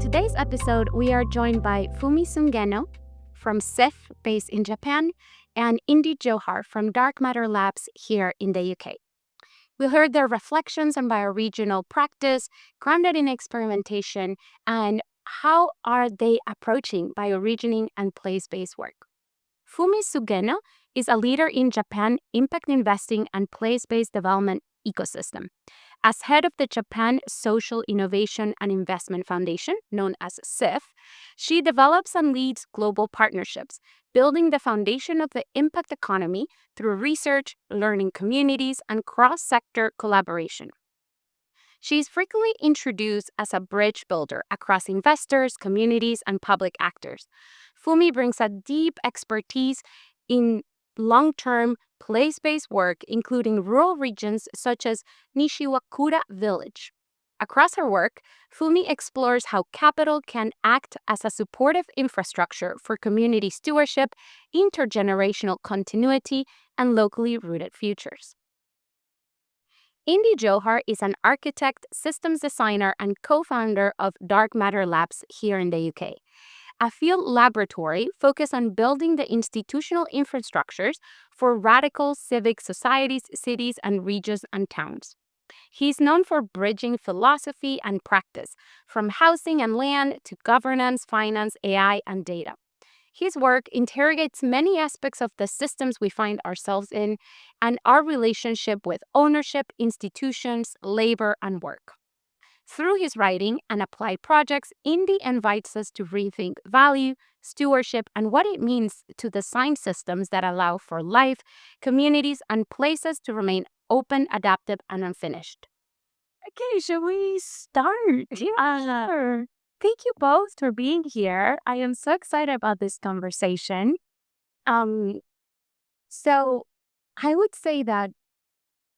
today's episode, we are joined by Fumi Sugeno from SIIF, based in Japan, and Indy Johar from Dark Matter Labs here in the UK. We heard their reflections on bioregional practice, grounded in experimentation, and how are they approaching bioregioning and place-based work. Fumi Sugeno is a leader in Japan impact investing and place-based development ecosystem. As head of the Japan Social Innovation and Investment Foundation, known as SIIF, she develops and leads global partnerships, building the foundation of the impact economy through research, learning communities, and cross-sector collaboration. She is frequently introduced as a bridge builder across investors, communities, and public actors. Fumi brings a deep expertise in long-term place-based work, including rural regions such as Nishiwakura Village. Across her work, Fumi explores how capital can act as a supportive infrastructure for community stewardship, intergenerational continuity, and locally rooted futures. Indy Johar is an architect, systems designer, and co-founder of Dark Matter Labs here in the UK, a field laboratory focused on building the institutional infrastructures for radical civic societies, cities, and regions and towns. He's known for bridging philosophy and practice, from housing and land to governance, finance, AI, and data. His work interrogates many aspects of the systems we find ourselves in and our relationship with ownership, institutions, labor, and work. Through his writing and applied projects, Indy invites us to rethink value, stewardship, and what it means to design systems that allow for life, communities, and places to remain open, adaptive, and unfinished. Okay, shall we start? Sure. Thank you both for being here. I am so excited about this conversation. So I would say that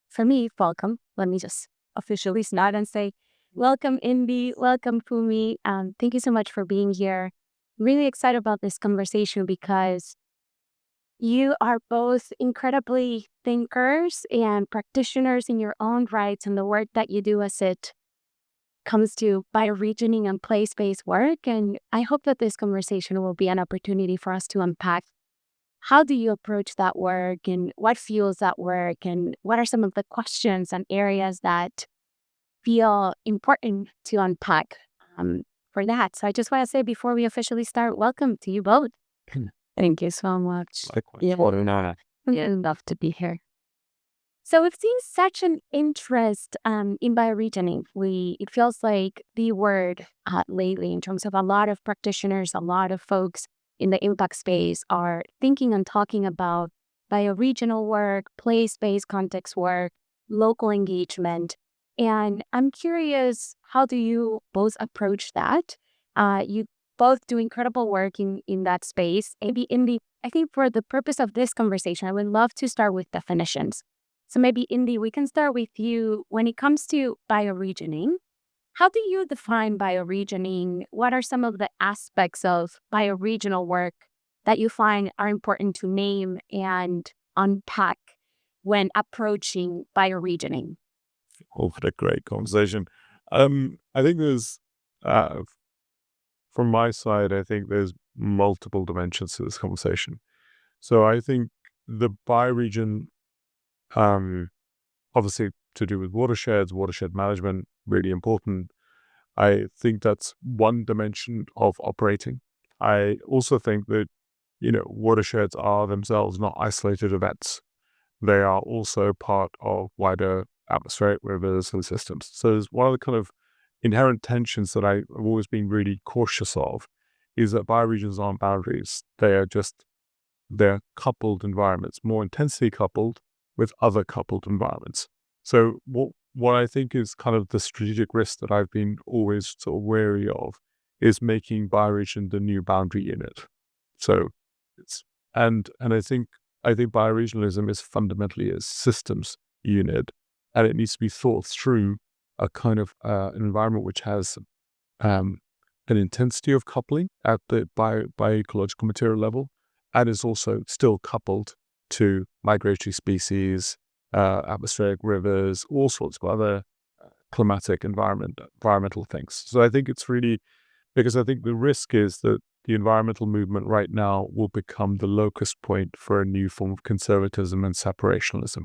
for me, welcome. Let me just officially start and say, welcome, Indy. Welcome, Fumi. Thank you so much for being here. Really excited about this conversation because you are both incredibly thinkers and practitioners in your own rights, and the work that you do as it comes to bioregioning and place-based work. And I hope that this conversation will be an opportunity for us to unpack how do you approach that work and what fuels that work and what are some of the questions and areas that feel important to unpack for that. So I just want to say before we officially start, welcome to you both. Thank you so much. Likewise. Yeah, love to be here. So we've seen such an interest in bioregioning. It feels like the word lately in terms of a lot of practitioners, a lot of folks in the impact space are thinking and talking about bioregional work, place-based context work, local engagement. And I'm curious, how do you both approach that? You both do incredible work in that space. Maybe Indy, I think for the purpose of this conversation, I would love to start with definitions. So maybe Indy, we can start with you. When it comes to bioregioning, how do you define bioregioning? What are some of the aspects of bioregional work that you find are important to name and unpack when approaching bioregioning? Oh, what a great conversation. I think there's, from my side, I think there's multiple dimensions to this conversation. So I think the bioregion, obviously to do with watersheds, watershed management, really important. I think that's one dimension of operating. I also think that, watersheds are themselves not isolated events. They are also part of wider atmospheric rivers and systems. So there's one of the kind of inherent tensions that I've always been really cautious of is that bioregions aren't boundaries. They're coupled environments, more intensely coupled with other coupled environments. So what I think is kind of the strategic risk that I've been always sort of wary of is making bioregion the new boundary unit. So and I think bioregionalism is fundamentally a systems unit, and it needs to be thought through a kind of an environment which has an intensity of coupling at the bioecological material level, and is also still coupled to migratory species, atmospheric rivers, all sorts of other climatic environmental things. So I think it's really Because I think the risk is that the environmental movement right now will become the locus point for a new form of conservatism and separationalism,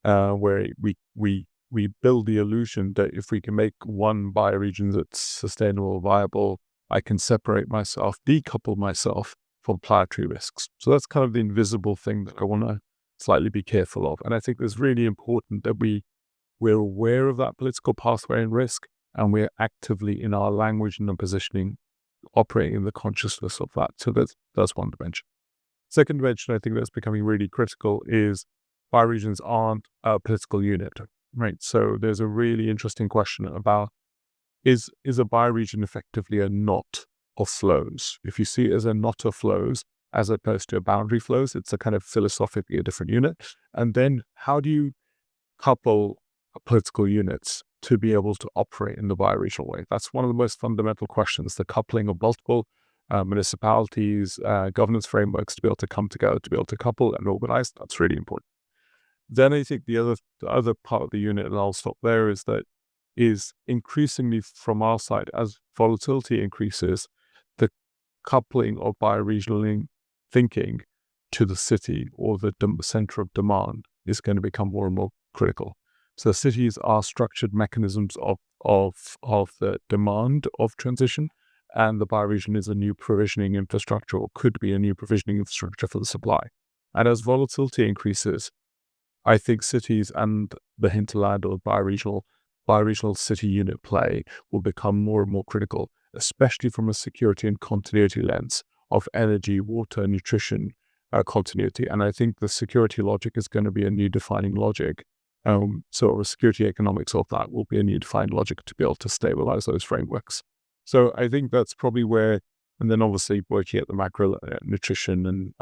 where we build the illusion that if we can make one bioregion that's sustainable, viable, I can separate myself, decouple myself from planetary risks. So that's kind of the invisible thing that I want to slightly be careful of. And I think it's really important that we're aware of that political pathway and risk, and we're actively in our language and our positioning operating in the consciousness of that. So that's one dimension. Second dimension I think that's becoming really critical is bioregions aren't a political unit, right? So there's a really interesting question about is a bioregion effectively a knot of flows? If you see it as a knot of flows as opposed to a boundary flows, it's a kind of philosophically a different unit. And then how do you couple political units to be able to operate in the bioregional way? That's one of the most fundamental questions, the coupling of multiple municipalities, governance frameworks to be able to come together, to be able to couple and organize. That's really important. Then I think the other part of the unit, and I'll stop there, is increasingly from our side, as volatility increases, the coupling of bioregional thinking to the city or the center of demand is going to become more and more critical. So cities are structured mechanisms of the demand of transition, and the bioregion is a new provisioning infrastructure, or could be a new provisioning infrastructure for the supply. And as volatility increases, I think cities and the hinterland or bioregional city unit play will become more and more critical, especially from a security and continuity lens of energy, water, nutrition, continuity. And I think the security logic is going to be a new defining logic. So the security economics of that will be a new defined logic to be able to stabilize those frameworks. So I think that's probably where, and then obviously working at the macro nutrition and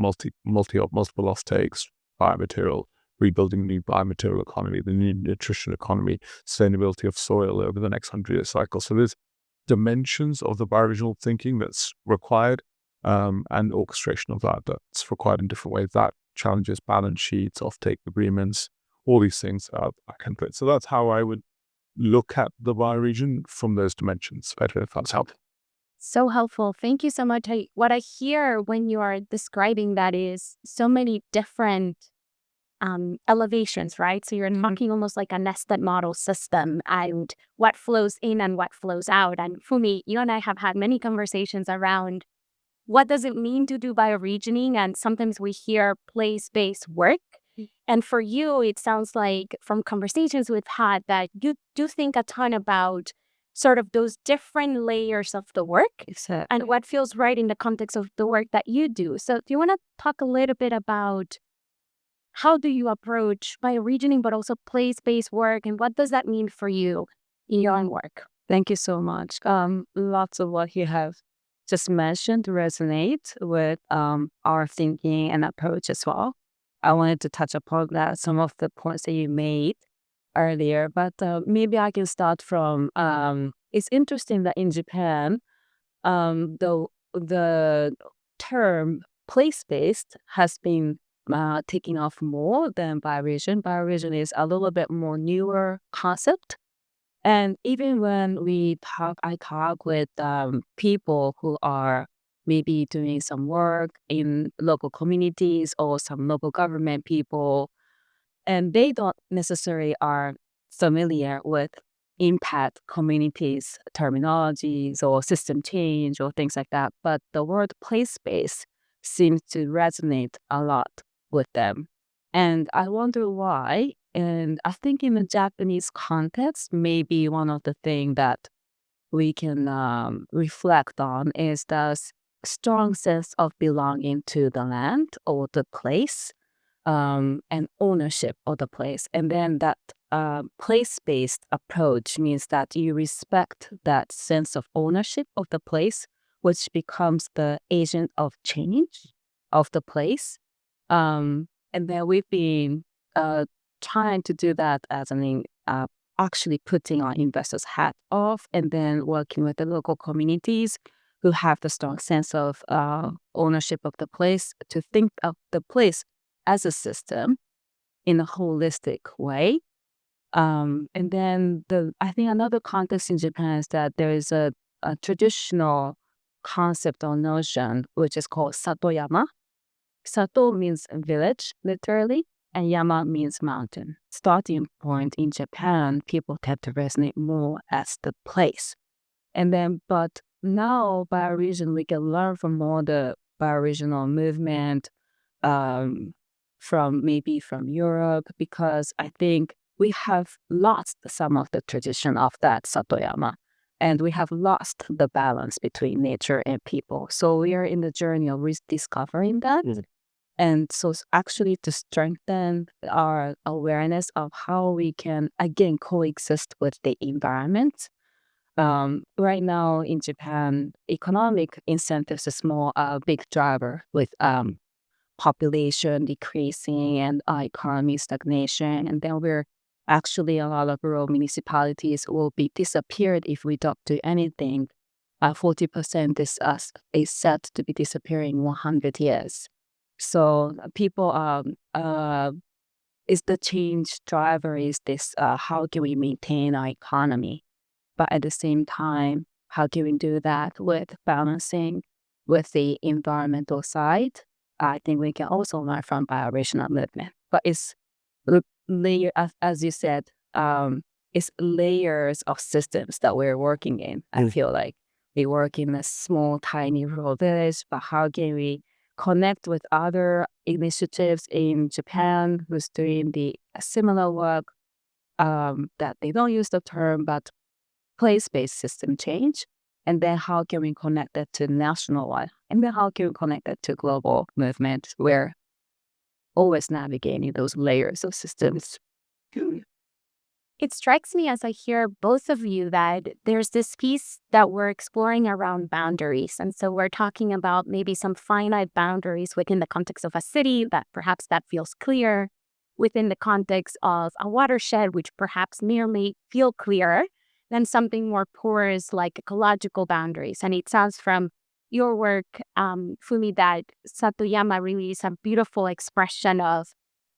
multiple off-takes, biomaterial, rebuilding the new biomaterial economy, the new nutrition economy, sustainability of soil over the next 100-year cycle. So there's dimensions of the bioregional thinking that's required, and orchestration of that's required in different ways. That challenges balance sheets, off-take agreements, all these things are back-end. So that's how I would look at the bioregion from those dimensions. I don't know if that's helpful. So helpful. Thank you so much. What I hear when you are describing that is so many different elevations, right? So you're talking almost like a nested model system and what flows in and what flows out. And Fumi, you and I have had many conversations around what does it mean to do bioregioning? And sometimes we hear place-based work. And for you, it sounds like from conversations we've had that you do think a ton about sort of those different layers of the work and what feels right in the context of the work that you do. So do you want to talk a little bit about how do you approach bioregioning, but also place-based work, and what does that mean for you in your own work? Thank you so much. Lots of what you have just mentioned resonate with our thinking and approach as well. I wanted to touch upon that, some of the points that you made earlier, but maybe I can start from, it's interesting that in Japan, the term place-based has been taking off more than bioregion. Bioregion is a little bit more newer concept. And even when I talk with people who are maybe doing some work in local communities or some local government people, and they don't necessarily are familiar with impact communities terminologies or system change or things like that. But the word place-based seems to resonate a lot with them. And I wonder why. And I think in the Japanese context, maybe one of the things that we can reflect on is the strong sense of belonging to the land or the place, and ownership of the place. And then that place-based approach means that you respect that sense of ownership of the place, which becomes the agent of change of the place. And then we've been trying to do that as actually putting our investors' hat off and then working with the local communities who have the strong sense of ownership of the place to think of the place as a system in a holistic way. And then I think another context in Japan is that there is a traditional concept or notion which is called satoyama. Sato means village, literally, and yama means mountain. Starting point in Japan, people tend to resonate more as the place. And then, but now bioregion, we can learn from all the bioregional movement from Europe, because I think we have lost some of the tradition of that satoyama, and we have lost the balance between nature and people. So we are in the journey of rediscovering that. And so actually to strengthen our awareness of how we can, again, coexist with the environment. Right now in Japan, economic incentives is more a big driver with population decreasing and economy stagnation. And then actually a lot of rural municipalities will be disappeared if we don't do anything. 40% is set to be disappearing in 100 years. So people is the change driver is this, how can we maintain our economy? But at the same time, how can we do that with balancing with the environmental side? I think we can also learn from bioregional movement. But it's layer, as you said, it's layers of systems that we're working in. I feel like we work in a small, tiny rural village, but how can we connect with other initiatives in Japan who's doing the similar work, that they don't use the term, but place-based system change, and then how can we connect that to national one, and then how can we connect that to global movement? We're always navigating those layers of systems. It strikes me as I hear both of you that there's this piece that we're exploring around boundaries. And so we're talking about maybe some finite boundaries within the context of a city that perhaps that feels clear, within the context of a watershed, which perhaps merely feel clearer than something more porous like ecological boundaries. And it sounds from your work, Fumi, that Satoyama really is a beautiful expression of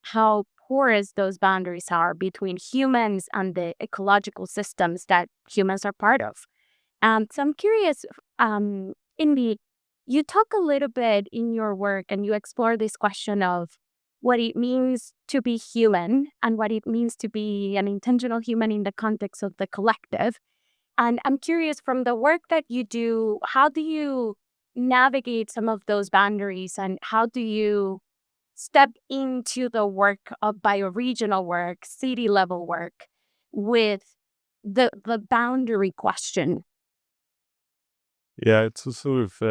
how porous those boundaries are between humans and the ecological systems that humans are part of. So I'm curious, Indy, you talk a little bit in your work and you explore this question of what it means to be human and what it means to be an intentional human in the context of the collective. And I'm curious, from the work that you do, how do you navigate some of those boundaries, and how do you step into the work of bioregional work, city level work, with the boundary question? Yeah, it's a sort of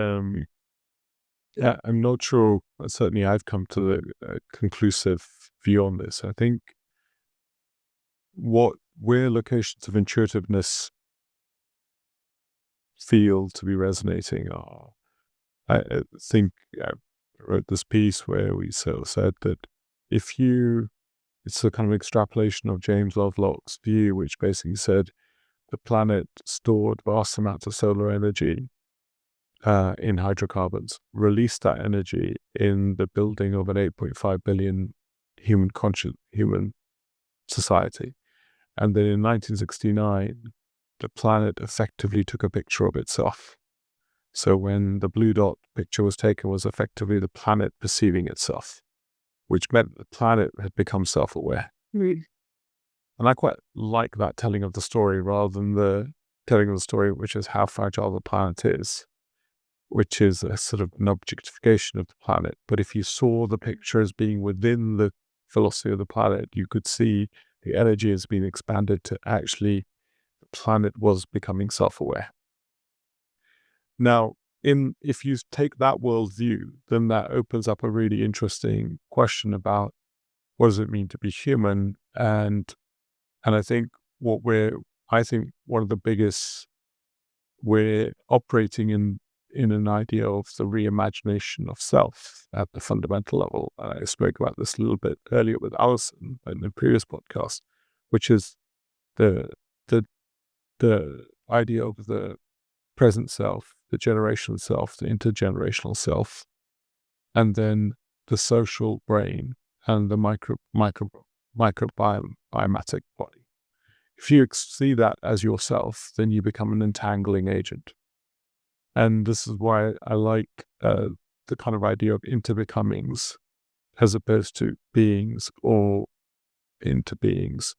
yeah, I'm not sure. Certainly, I've come to the conclusive view on this. I think where locations of intuitiveness feel to be resonating are, I think I wrote this piece where we said that it's a kind of extrapolation of James Lovelock's view, which basically said the planet stored vast amounts of solar energy in hydrocarbons, released that energy in the building of an 8.5 billion human society. And then in 1969, the planet effectively took a picture of itself. So when the blue dot picture was taken, was effectively the planet perceiving itself, which meant the planet had become self-aware. And I quite like that telling of the story rather than the telling of the story, which is how fragile the planet is, which is a sort of an objectification of the planet. But if you saw the picture as being within the philosophy of the planet, you could see the energy has been expanded to actually the planet was becoming self-aware. Now, if you take that worldview, then that opens up a really interesting question about what does it mean to be human, and I think one of the biggest, we're operating in an idea of the reimagination of self at the fundamental level. I spoke about this a little bit earlier with Alison in the previous podcast, which is the idea of the present self, the generational self, the intergenerational self, and then the social brain and the microbiomatic body. If you see that as yourself, then you become an entangling agent. And this is why I like the kind of idea of interbecomings as opposed to beings or interbecomings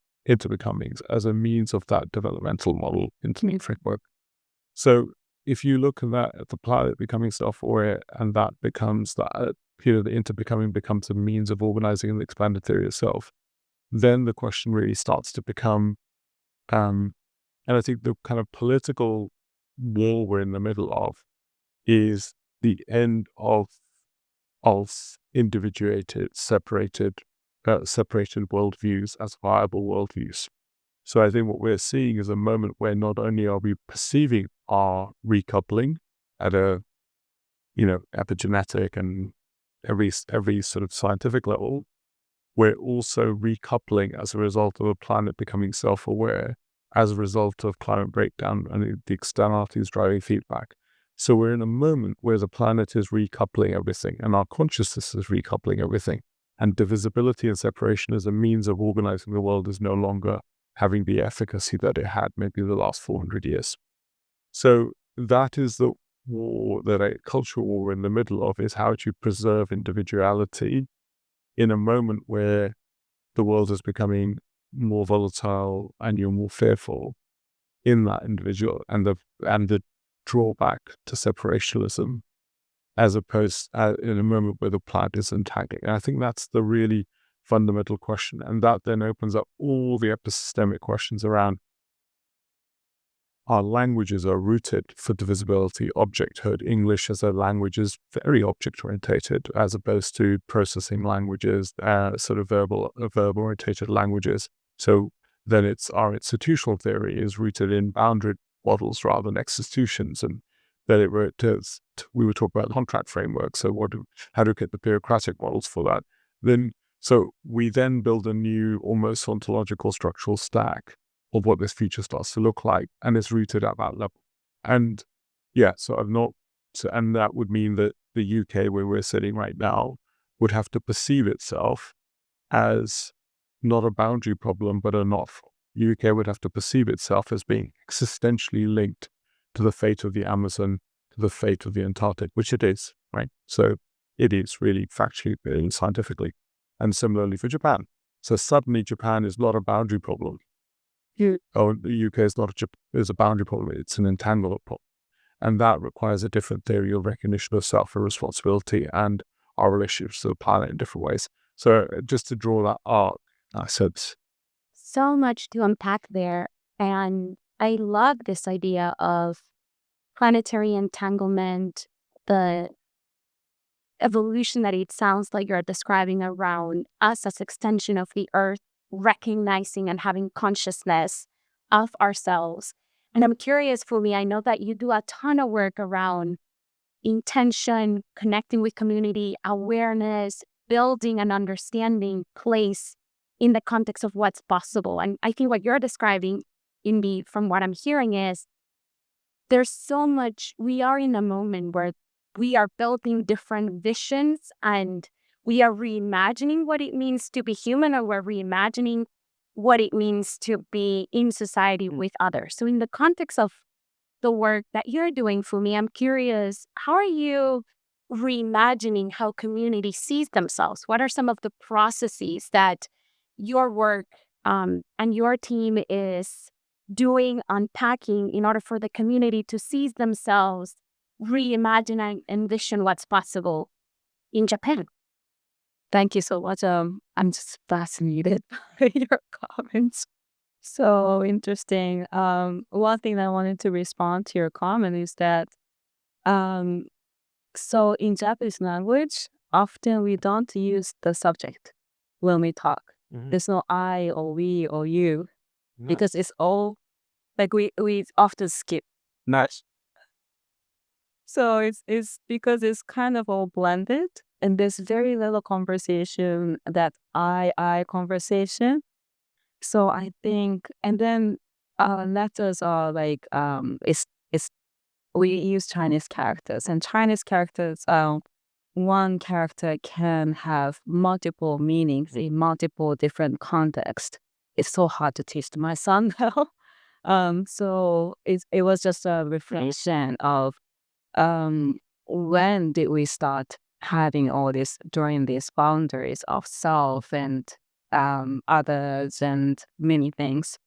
as a means of that developmental model internet framework. So if you look at that, at the planet becoming self-aware, and that becomes that, the interbecoming becomes a means of organizing and expanded theory of self, then the question really starts to become, and I think the kind of political war we're in the middle of is the end of individuated, separated worldviews as viable worldviews. So I think what we're seeing is a moment where not only are we perceiving our recoupling at a, epigenetic and every sort of scientific level, we're also recoupling as a result of the planet becoming self-aware, as a result of climate breakdown and the externalities driving feedback. So we're in a moment where the planet is recoupling everything and our consciousness is recoupling everything. And divisibility and separation as a means of organizing the world is no longer having the efficacy that it had maybe the last 400 years. So that is the war, that a cultural war we're in the middle of, is how to preserve individuality in a moment where the world is becoming more volatile and you're more fearful in that individual and the drawback to separationalism, as opposed in a moment where the planet is entangling. And I think that's the really fundamental question. And that then opens up all the epistemic questions around our languages are rooted for divisibility, objecthood. English as a language is very object-orientated, as opposed to processing languages, sort of verb-orientated languages. So then our institutional theory is rooted in boundary models rather than institutions, and that we were talking about contract framework. So how do we get the bureaucratic models for that? So we then build a new, almost ontological structural stack of what this future starts to look like, and it's rooted at that level. And and that would mean that the UK, where we're sitting right now, would have to perceive itself as not a boundary problem, but a not. UK would have to perceive itself as being existentially linked to the fate of the Amazon, to the fate of the Antarctic, which it is, right? So it is really factually and scientifically. And similarly for Japan. So suddenly Japan is not a boundary problem. The UK is a boundary problem. It's an entanglement problem. And that requires a different theory of recognition of self and responsibility and our relationships to the planet in different ways. So just to draw that arc, I said, so much to unpack there. And I love this idea of planetary entanglement, the evolution that it sounds like you're describing around us as extension of the earth, recognizing and having consciousness of ourselves. And I'm curious, Fumi, I know that you do a ton of work around intention, connecting with community, awareness, building and understanding place in the context of what's possible. And I think what you're describing, Indy, from what I'm hearing, is there's so much, we are in a moment where we are building different visions and we are reimagining what it means to be human, or we're reimagining what it means to be in society with others. So in the context of the work that you're doing, Fumi, I'm curious, how are you reimagining how community sees themselves? What are some of the processes that your work and your team is doing, unpacking, in order for the community to seize themselves, reimagine and envision what's possible in Japan? Thank you so much. I'm just fascinated by your comments. So interesting. One thing that I wanted to respond to your comment is that, so in Japanese language, often we don't use the subject when we talk. Mm-hmm. There's no I or we or you, because it's all like we often skip. Nice. So it's because it's kind of all blended, and there's very little conversation, that I conversation. So I think, and then letters are like it's we use Chinese characters, and Chinese characters, one character can have multiple meanings in multiple different contexts. it's so hard to teach my son now. So it was just a reflection of when did we start having all this, drawing these boundaries of self and others and many things.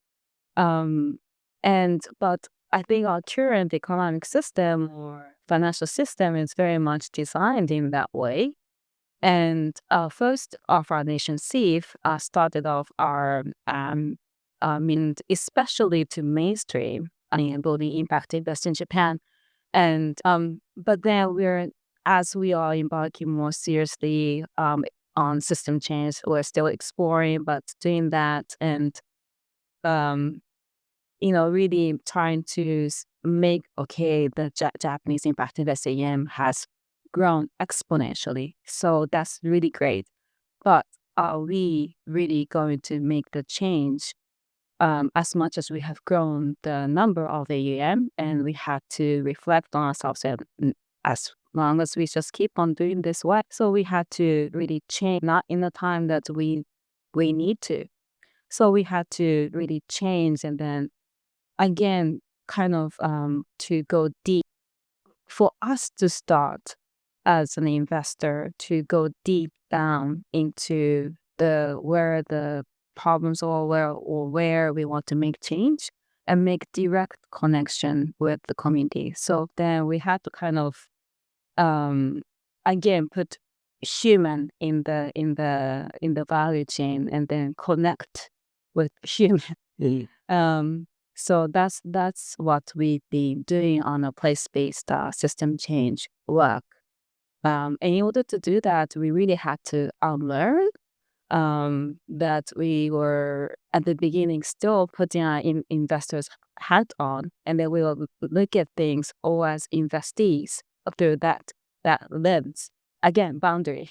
But I think our current economic system or financial system is very much designed in that way. And first of our nation, SIIF, started off our, especially to mainstream and building impact invest in Japan. And but then as we are embarking more seriously on system change, we're still exploring, but doing that and really trying to make the Japanese impact invest EM has grown exponentially. So that's really great. But are we really going to make the change as much as we have grown the number of AUM? And we have to reflect on ourselves, and as long as we just keep on doing this way. So we had to really change, not in the time that we need to. So we had to really change, and then again, kind of to go deep. For us to start as an investor, to go deep down into where the problems are, where we want to make change and make direct connection with the community. So then we had to kind of again put human in the value chain and then connect with human. So that's what we've been doing on a place-based system change work. And in order to do that, we really had to unlearn that we were at the beginning still putting our investors' hat on, and then we will look at things all as investees through that lens. Again, boundary.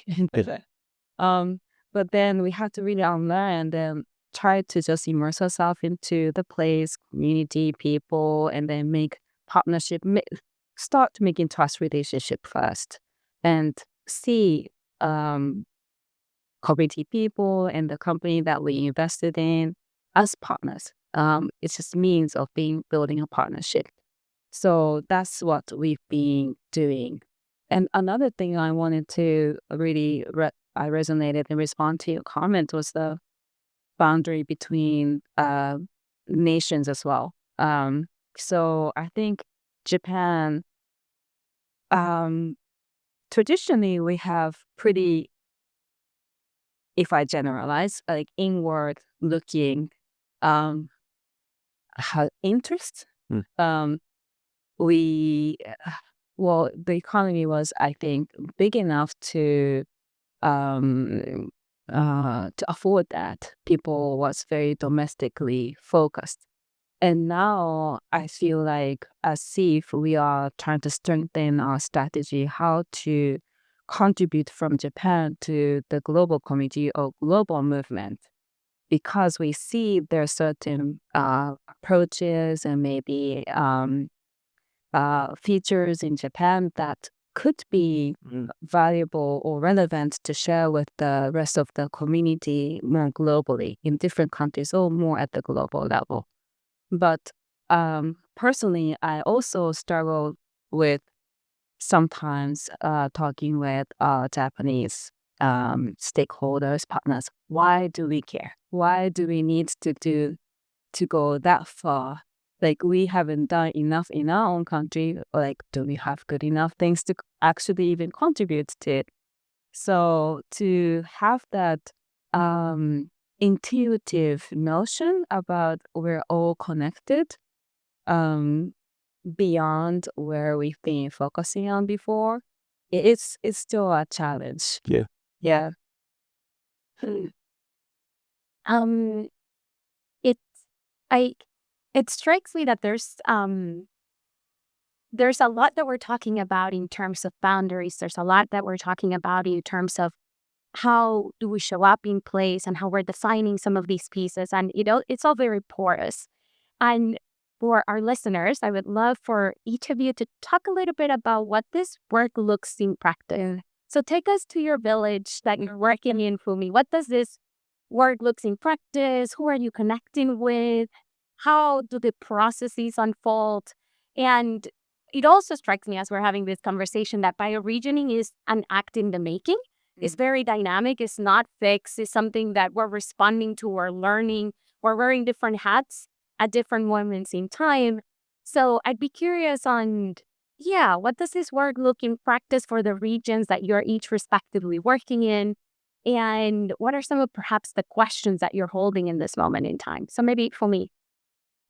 But then we had to really unlearn and then try to just immerse ourselves into the place, community, people, and then make partnership, start making trust relationship first, and see community people and the company that we invested in as partners. It's just means of building a partnership. So that's what we've been doing. And another thing I wanted to really I resonated and respond to your comment was the boundary between nations as well. So I think Japan, traditionally we have pretty, if I generalize, like inward looking interest. The economy was, I think, big enough to afford that. People was very domestically focused. And now I feel like as SIIF, we are trying to strengthen our strategy, how to contribute from Japan to the global community or global movement, because we see there are certain approaches and maybe features in Japan that could be valuable or relevant to share with the rest of the community more globally in different countries or more at the global level. But personally, I also struggle with sometimes talking with Japanese stakeholders, partners. Why do we care? Why do we need to go that far? Like, we haven't done enough in our own country. Like, do we have good enough things to actually even contribute to it? So to have that intuitive notion about we're all connected beyond where we've been focusing on before, it's still a challenge. Yeah. It strikes me that there's a lot that we're talking about in terms of boundaries. There's a lot that we're talking about in terms of how do we show up in place and how we're defining some of these pieces. And, it's all very porous. And for our listeners, I would love for each of you to talk a little bit about what this work looks in practice. So take us to your village that you're working in, Fumi. What does this work looks in practice? Who are you connecting with? How do the processes unfold? And it also strikes me as we're having this conversation that bioregioning is an act in the making. It's very dynamic. It's not fixed. It's something that we're responding to or learning. We're wearing different hats at different moments in time. So I'd be curious on, what does this work look in practice for the regions that you're each respectively working in? And what are some of perhaps the questions that you're holding in this moment in time? So maybe for me.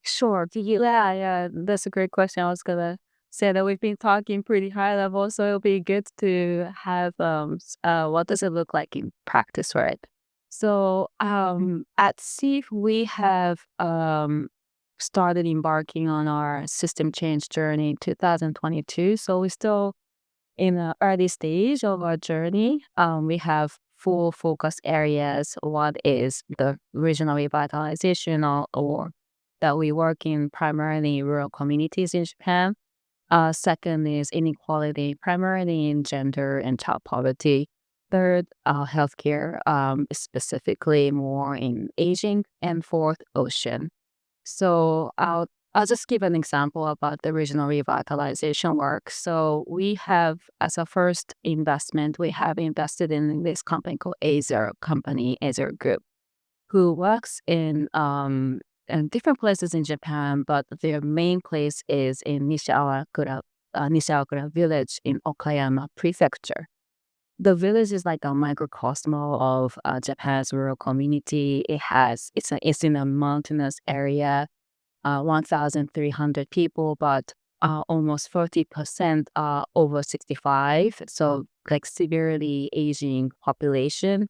Sure. Yeah, that's a great question. I was gonna say that we've been talking pretty high level, so it'll be good to have what does it look like in practice, right? So at SIIF we have started embarking on our system change journey in 2022. So we're still in the early stage of our journey. We have four focus areas. One is the regional revitalization or that we work in primarily rural communities in Japan. Second is inequality, primarily in gender and child poverty. Third, healthcare, specifically more in aging. And fourth, ocean. So I'll just give an example about the regional revitalization work. So we have, as a first investment, we have invested in this company called A0 Group, who works in different places in Japan, but their main place is in Nishawakura village in Okayama Prefecture. The village is like a microcosm of Japan's rural community. It's in a mountainous area, 1,300 people, but almost 40% are over 65, so like severely aging population.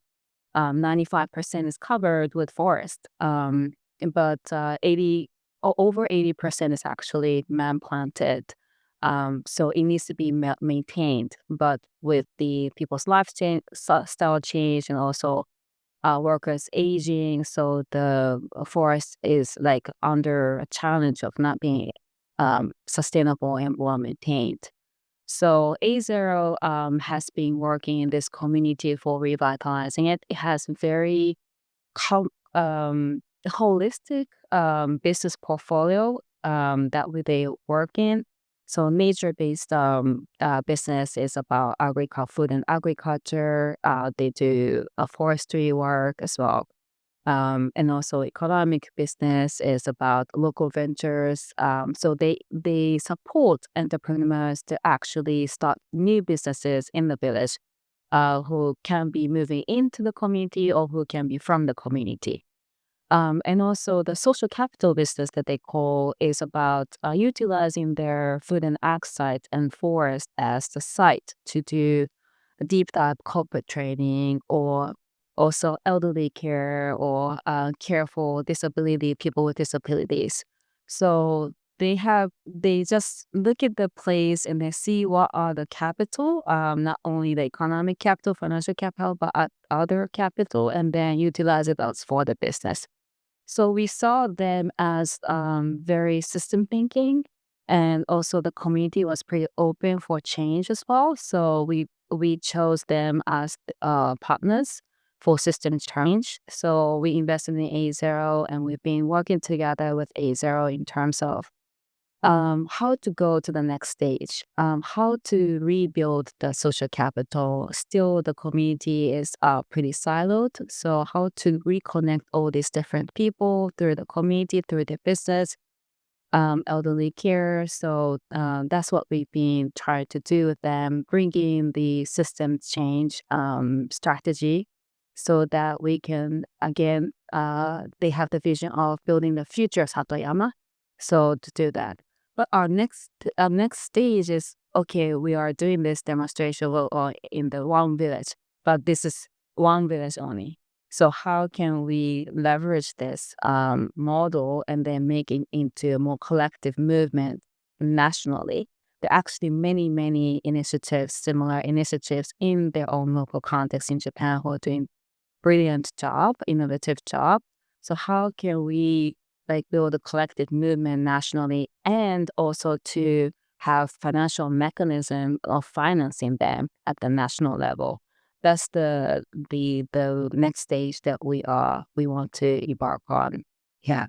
95% is covered with forest, but over 80% is actually man-planted. So it needs to be maintained, but with the people's lifestyle change and also workers aging, so the forest is like under a challenge of not being sustainable and well maintained. So A0 has been working in this community for revitalizing it. It has very holistic business portfolio that they work in. So nature-based business is about food and agriculture. They do forestry work as well. And also economic business is about local ventures. So they support entrepreneurs to actually start new businesses in the village who can be moving into the community or who can be from the community. And also the social capital business that they call is about utilizing their food and ag site and forest as the site to do deep dive corporate training or also elderly care or care for people with disabilities. So they just look at the place and they see what are the capital, not only the economic capital, financial capital, but other capital, and then utilize it as for the business. So we saw them as very system thinking, and also the community was pretty open for change as well. So we chose them as partners for system change. So we invested in A0, and we've been working together with A0 in terms of how to go to the next stage, how to rebuild the social capital. Still, the community is pretty siloed. So how to reconnect all these different people through the community, through the business, elderly care. So that's what we've been trying to do with them, bringing the system change strategy so that we can, again, they have the vision of building the future of Satoyama. So to do that. But our next stage is, okay, we are doing this demonstration in the one village, but this is one village only. So how can we leverage this model and then make it into a more collective movement nationally? There are actually many, many initiatives, similar initiatives in their own local context in Japan who are doing brilliant job, innovative job. So how can we build a collective movement nationally and also to have financial mechanism of financing them at the national level? that's the next stage that we want to embark on. Yeah.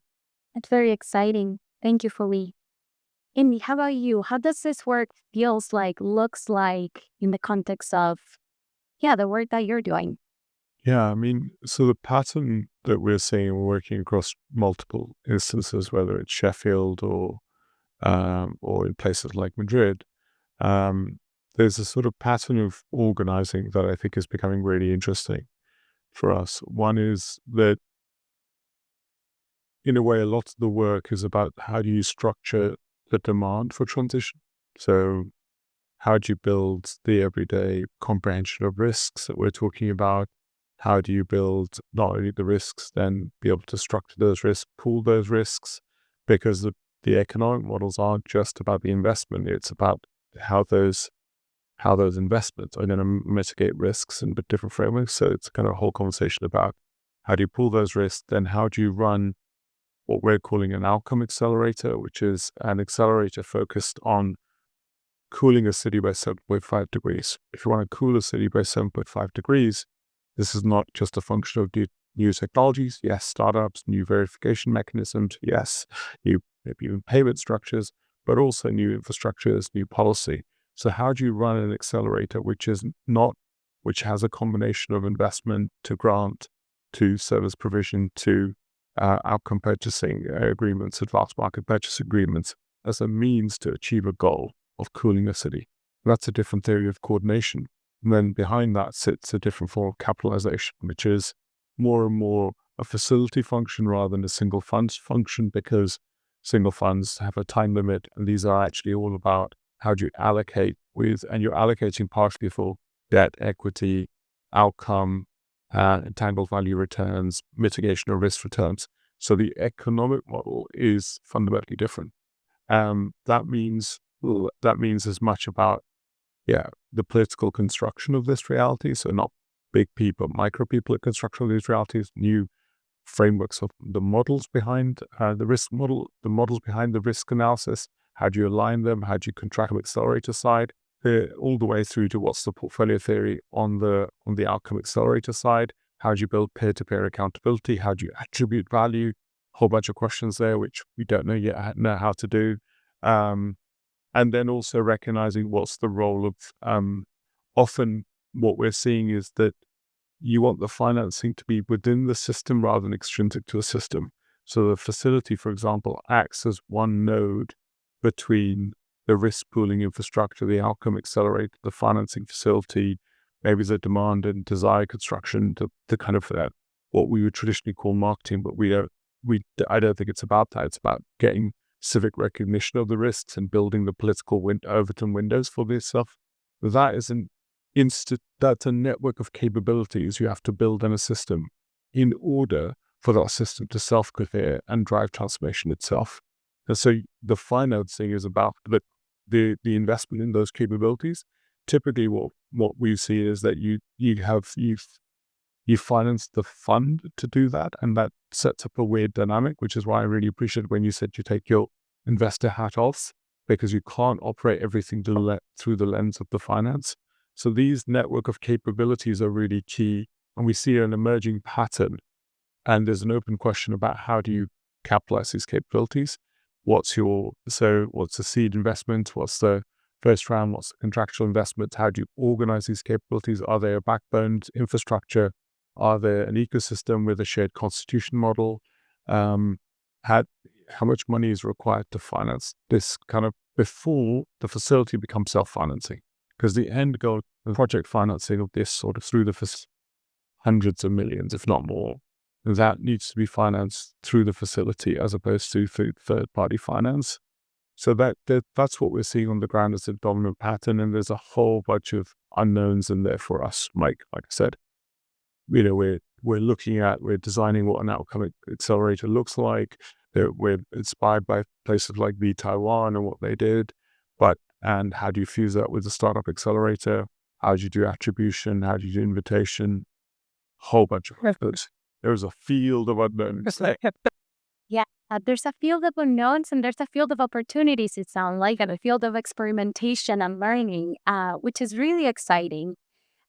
It's very exciting. Thank you, Fumi. Indy, how about you? How does this work looks like in the context of, the work that you're doing? Yeah, I mean, so the pattern that we're seeing, we're working across multiple instances, whether it's Sheffield or in places like Madrid. There's a sort of pattern of organizing that I think is becoming really interesting for us. One is that, in a way, a lot of the work is about how do you structure the demand for transition. So how do you build the everyday comprehension of risks that we're talking about? How do you build not only the risks, then be able to structure those risks, pool those risks? Because the economic models aren't just about the investment, it's about how those investments are going to mitigate risks in different frameworks. So it's kind of a whole conversation about how do you pull those risks, then how do you run what we're calling an outcome accelerator, which is an accelerator focused on cooling a city by 7.5 degrees. If you want to cool a city by 7.5 degrees, this is not just a function of new technologies, yes, startups, new verification mechanisms, yes, maybe even payment structures, but also new infrastructures, new policy. So how do you run an accelerator which has a combination of investment to grant, to service provision, to outcome purchasing agreements, advanced market purchase agreements, as a means to achieve a goal of cooling a city? That's a different theory of coordination. And then behind that sits a different form of capitalization, which is more and more a facility function rather than a single funds function, because single funds have a time limit, and these are actually all about how do you allocate and you're allocating partially for debt, equity, outcome, tangible value returns, mitigation of risk returns. So the economic model is fundamentally different. That means as much about the political construction of this reality. So not big P, but micro P political construction of these realities, new frameworks of the models behind the risk model, the models behind the risk analysis. How do you align them? How do you contract the accelerator side? All the way through to what's the portfolio theory on the outcome accelerator side? How do you build peer-to-peer accountability? How do you attribute value? A whole bunch of questions there, which we don't know how to do. And then also recognizing what's the role of, often what we're seeing is that you want the financing to be within the system rather than extrinsic to a system. So the facility, for example, acts as one node between the risk pooling infrastructure, the outcome accelerator, the financing facility, maybe the demand and desire construction, the kind of what we would traditionally call marketing, but I don't think it's about that. It's about getting civic recognition of the risks and building the political Overton windows for this stuff. That is that's a network of capabilities you have to build in a system in order for that system to self-cohere and drive transformation itself. And so the financing is about the investment in those capabilities. Typically what we see is that you finance the fund to do that, and that sets up a weird dynamic, which is why I really appreciate when you said you take your investor hat off, because you can't operate everything through the lens of the finance. So these network of capabilities are really key, and we see an emerging pattern. And there's an open question about how do you capitalize these capabilities? What's the seed investment? What's the first round? What's the contractual investment? How do you organize these capabilities? Are they a backbone infrastructure? Are there an ecosystem with a shared constitution model? How much money is required to finance this kind of before the facility becomes self-financing? Because the end goal of project financing of this sort of through the hundreds of millions, if not more, that needs to be financed through the facility as opposed to through third-party finance. So that's what we're seeing on the ground as a dominant pattern, and there's a whole bunch of unknowns in there for us. Like I said, we're designing what an outcome accelerator looks like. We're inspired by places like Taiwan and what they did, and how do you fuse that with the startup accelerator? How do you do attribution? How do you do invitation? Whole bunch of methods. There's a field of unknowns. There's a field of unknowns and there's a field of opportunities, it sounds like, and a field of experimentation and learning, which is really exciting.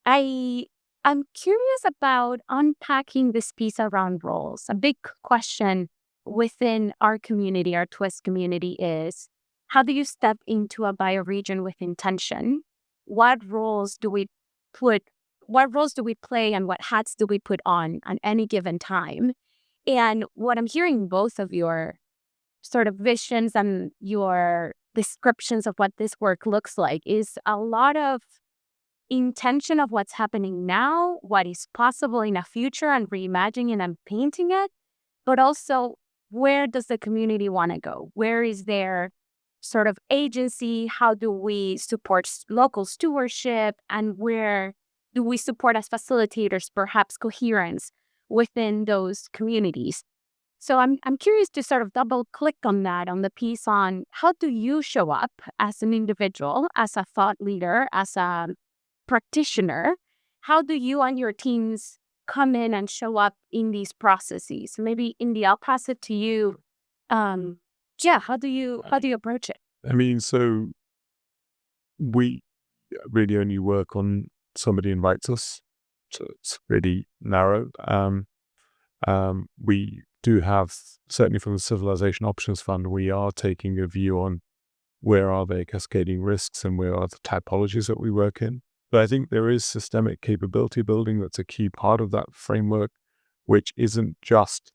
I I'm curious about unpacking this piece around roles. A big question within our community, our Twist community, is how do you step into a bioregion with intention? What roles do we put? What roles do we play, and what hats do we put on any given time? And what I'm hearing both of your sort of visions and your descriptions of what this work looks like is a lot of intention of what's happening now, what is possible in the future, and reimagining and painting it, but also where does the community want to go? Where is their sort of agency? How do we support local stewardship? And where do we support as facilitators, perhaps coherence within those communities? So I'm curious to sort of double click on that, on the piece on how do you show up as an individual, as a thought leader, as a practitioner? How do you and your teams come in and show up in these processes? Maybe Indy, I'll pass it to you. How do you approach it? I mean, so we really only work on somebody invites us, so it's really narrow. We do have, certainly from the Civilization Options Fund, we are taking a view on where are they cascading risks and where are the typologies that we work in. But I think there is systemic capability building that's a key part of that framework, which isn't just,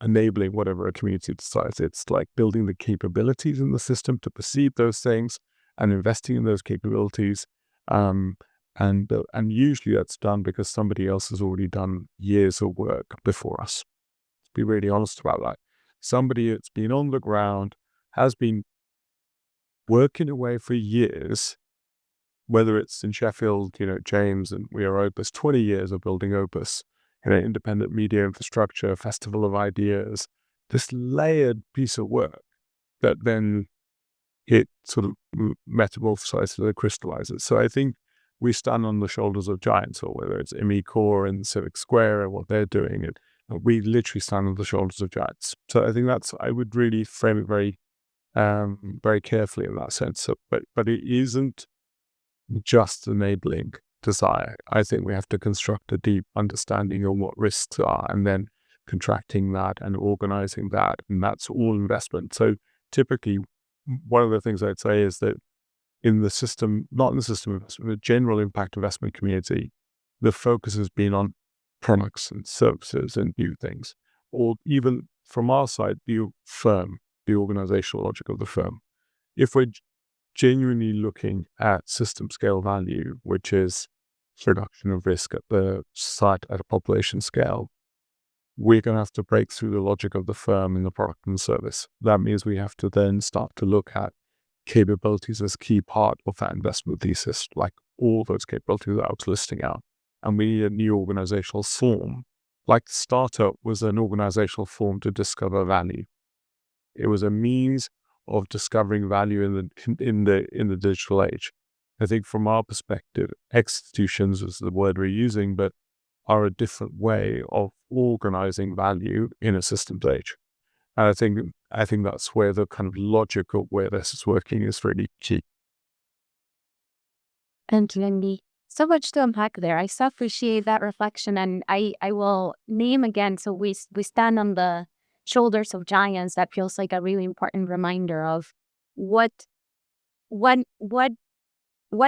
enabling whatever a community decides. It's like building the capabilities in the system to perceive those things and investing in those capabilities. And usually that's done because somebody else has already done years of work before us. Let's be really honest about that. Somebody that's been on the ground, has been working away for years, whether it's in Sheffield, James and We Are Opus, 20 years of building Opus, independent media infrastructure, festival of ideas, this layered piece of work that then it sort of metamorphosizes and crystallizes. So I think we stand on the shoulders of giants, or whether it's IMI Core and Civic Square and what they're doing, and we literally stand on the shoulders of giants. So I think I would really frame it very carefully in that sense. So, but it isn't just enabling desire. I think we have to construct a deep understanding of what risks are, and then contracting that and organizing that, and that's all investment. So typically, one of the things I'd say is that in the system, not in the system investment, the general impact investment community, the focus has been on products and services and new things, or even from our side, the firm, the organizational logic of the firm. If we're genuinely looking at system scale value, which is reduction of risk at the site at a population scale, we're going to have to break through the logic of the firm in the product and service. That means we have to then start to look at capabilities as key part of that investment thesis, like all those capabilities that I was listing out. And we need a new organizational form. Like startup was an organizational form to discover value. It was a means of discovering value in the digital age. I think from our perspective, institutions is the word we're using, but are a different way of organizing value in a systems age. And I think that's where the kind of logic of where this is working is really key. And Indy, so much to unpack there. I so appreciate that reflection, and I will name again. So we stand on the shoulders of giants. That feels like a really important reminder of what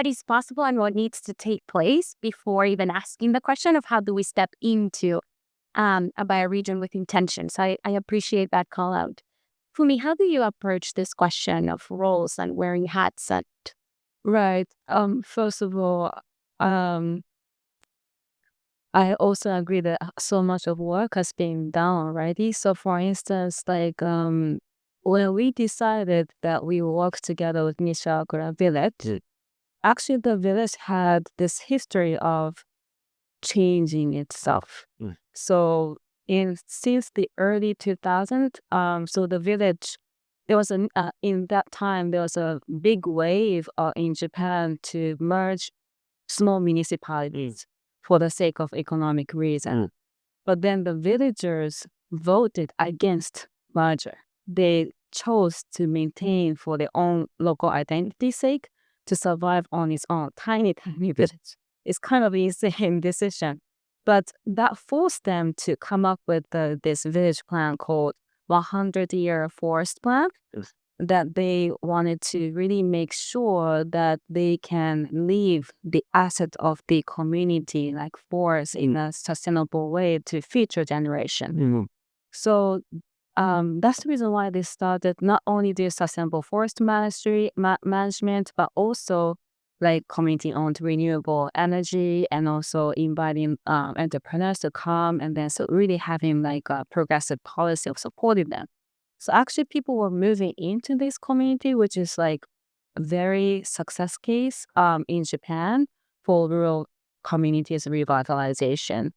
is possible and what needs to take place before even asking the question of how do we step into a bioregion with intention. So I appreciate that call out. Fumi, how do you approach this question of roles and wearing hats? Right. First of all, I also agree that so much of work has been done already. So for instance, like when we decided that we work together with Nishagura Village, actually the village had this history of changing itself. So since the early 2000s, so the village, there was in that time there was a big wave in Japan to merge small municipalities for the sake of economic reason. But then the villagers voted against merger. They chose to maintain for their own local identity's sake to survive on its own, tiny village. It's kind of insane decision. But that forced them to come up with this village plan called 100-year forest plan, that they wanted to really make sure that they can leave the asset of the community, like forest, in a sustainable way to future generation. So that's the reason why they started not only the sustainable forest management, but also like community-owned renewable energy, and also inviting entrepreneurs to come, and then so really having like a progressive policy of supporting them. So actually people were moving into this community, which is like a very success case in Japan for rural communities revitalization.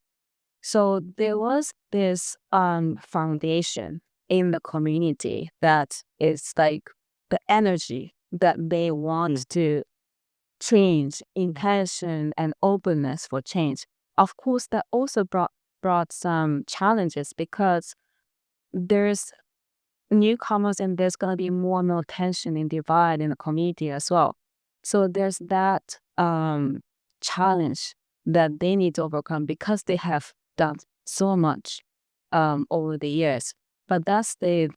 So there was this foundation in the community that is like the energy that they want to change, intention and openness for change. Of course, that also brought some challenges, because there's newcomers and there's going to be more and more tension and divide in the community as well. So there's that challenge that they need to overcome, because they have done so much over the years. But that's the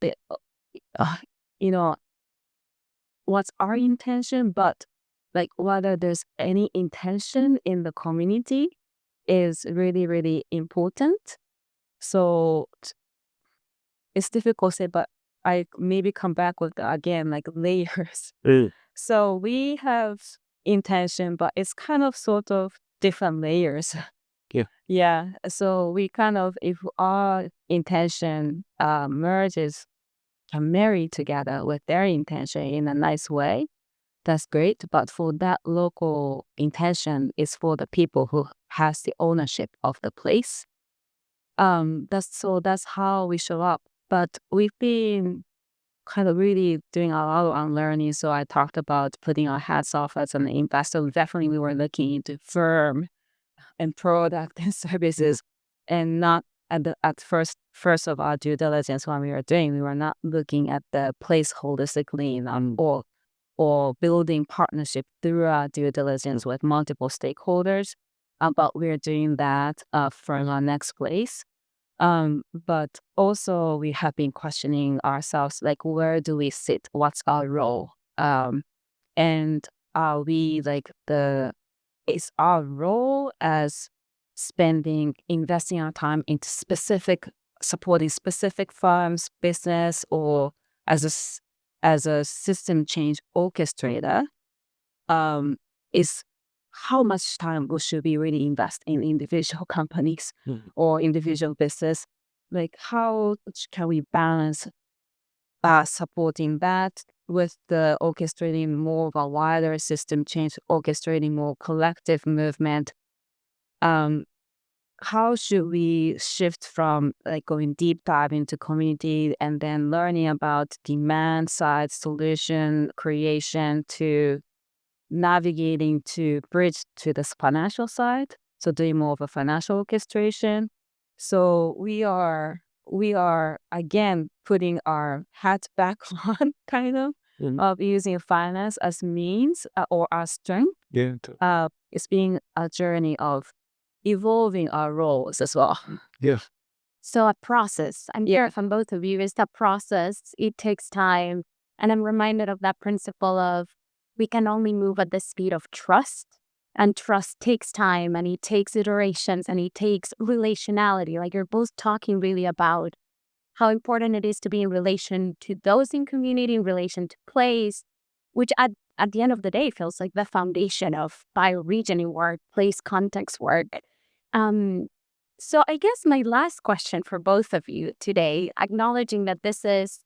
what's our intention, but like whether there's any intention in the community is really, really important. So it's difficult to say, but I maybe come back with, again, like layers. So we have intention, but it's kind of sort of different layers. Yeah. So we kind of, if our intention merges, can marry together with their intention in a nice way, that's great. But for that local intention is for the people who has the ownership of the place. That's how we show up. But we've been kind of really doing a lot of unlearning. So I talked about putting our hats off as an investor. Definitely we were looking into firm and product and services, and not at first of our due diligence when we were not looking at the place holistically, or building partnership through our due diligence with multiple stakeholders. But we're doing that from our next place. But also we have been questioning ourselves, like, where do we sit? What's our role? And are we is our role as investing our time into supporting specific firms, business, or as a system change orchestrator, is how much time should we really invest in individual companies or individual business? Like, how can we balance supporting that with the orchestrating more of a wider system change, orchestrating more collective movement? How should we shift from like going deep dive into community and then learning about demand side solution creation to navigating to bridge to this financial side? So doing more of a financial orchestration. So we are again putting our hats back on, kind of using finance as means or our strength. Yeah. It's been a journey of evolving our roles as well. Yeah. So a process. I'm hearing from both of you, is that process. It takes time. And I'm reminded of that principle of we can only move at the speed of trust. And trust takes time, and it takes iterations, and it takes relationality. Like, you're both talking really about how important it is to be in relation to those in community, in relation to place, which at the end of the day feels like the foundation of bioregioning work, place context work. So I guess my last question for both of you today, acknowledging that this is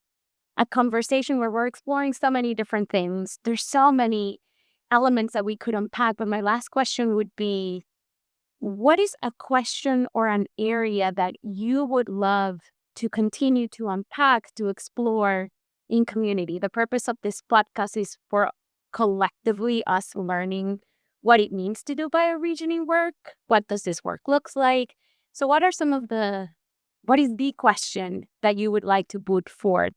a conversation where we're exploring so many different things, there's so many elements that we could unpack, but my last question would be, what is a question or an area that you would love to continue to unpack, to explore in community? The purpose of this podcast is for collectively us learning what it means to do bioregioning work. What does this work looks like? So what is the question that you would like to put forth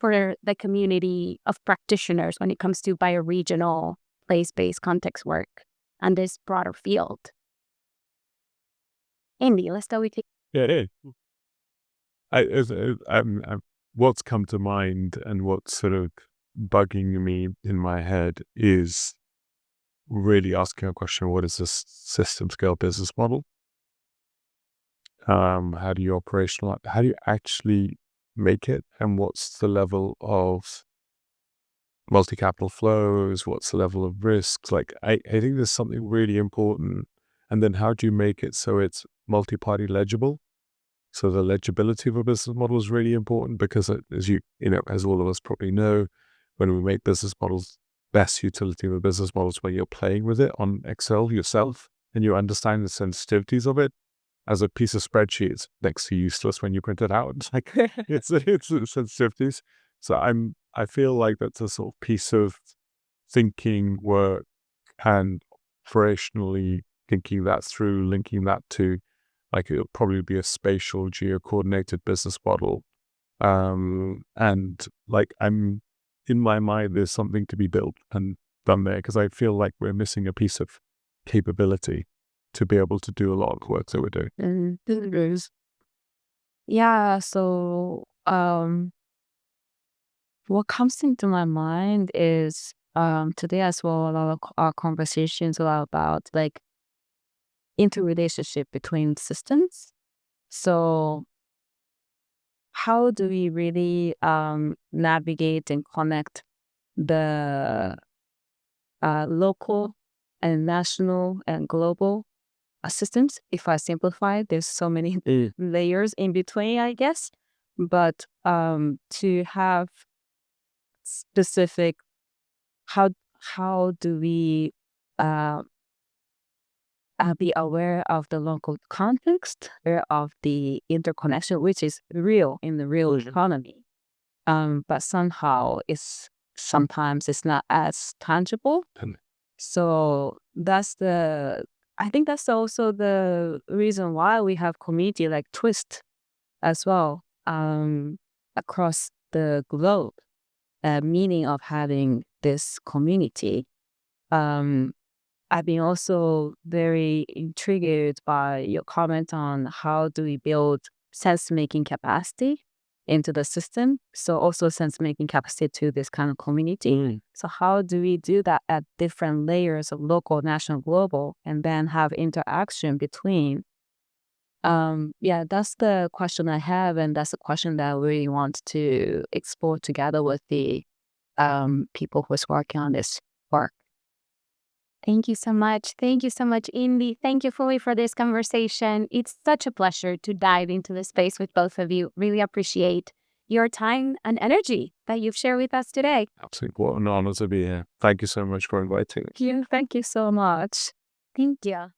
for the community of practitioners when it comes to bioregional place-based context work and this broader field. Indy, let's start with you. Yeah, what's come to mind and what's sort of bugging me in my head is really asking a question: what is this system scale business model? How do you operationalize? How do you actually make it? And what's the level of multi-capital flows? What's the level of risks? Like, I think there's something really important. And then how do you make it so it's multi-party legible? So the legibility of a business model is really important because, as all of us probably know, when we make business models, best utility of a business model is when you're playing with it on Excel yourself and you understand the sensitivities of it. As a piece of spreadsheet, it's next to useless when you print it out. It's like it's sensitivities. So I feel like that's a sort of piece of thinking work and operationally thinking that through, linking that to, like, it'll probably be a spatial geo-coordinated business model. And like, in my mind, there's something to be built and done there because I feel like we're missing a piece of capability to be able to do a lot of the work that we're doing. Yeah, so what comes into my mind is today as well, a lot of our conversations are about like interrelationship between systems. So how do we really navigate and connect the local and national and global systems? If I simplify, there's so many layers in between, I guess. But to have specific, how do we be aware of the local context, aware of the interconnection, which is real in the real economy, but somehow sometimes it's not as tangible. So I think that's also the reason why we have community like Twist as well across the globe. Meaning of having this community. I've been also very intrigued by your comment on how do we build sense-making capacity into the system. So also sense-making capacity to this kind of community. So how do we do that at different layers of local, national, global, and then have interaction between? Yeah, that's the question I have, and that's the question that we want to explore together with the people who's working on this work. Thank you so much. Thank you so much, Indy. Thank you, Fumi, for this conversation. It's such a pleasure to dive into the space with both of you. Really appreciate your time and energy that you've shared with us today. Absolutely. What an honor to be here. Thank you so much for inviting me. Thank you so much. Thank you.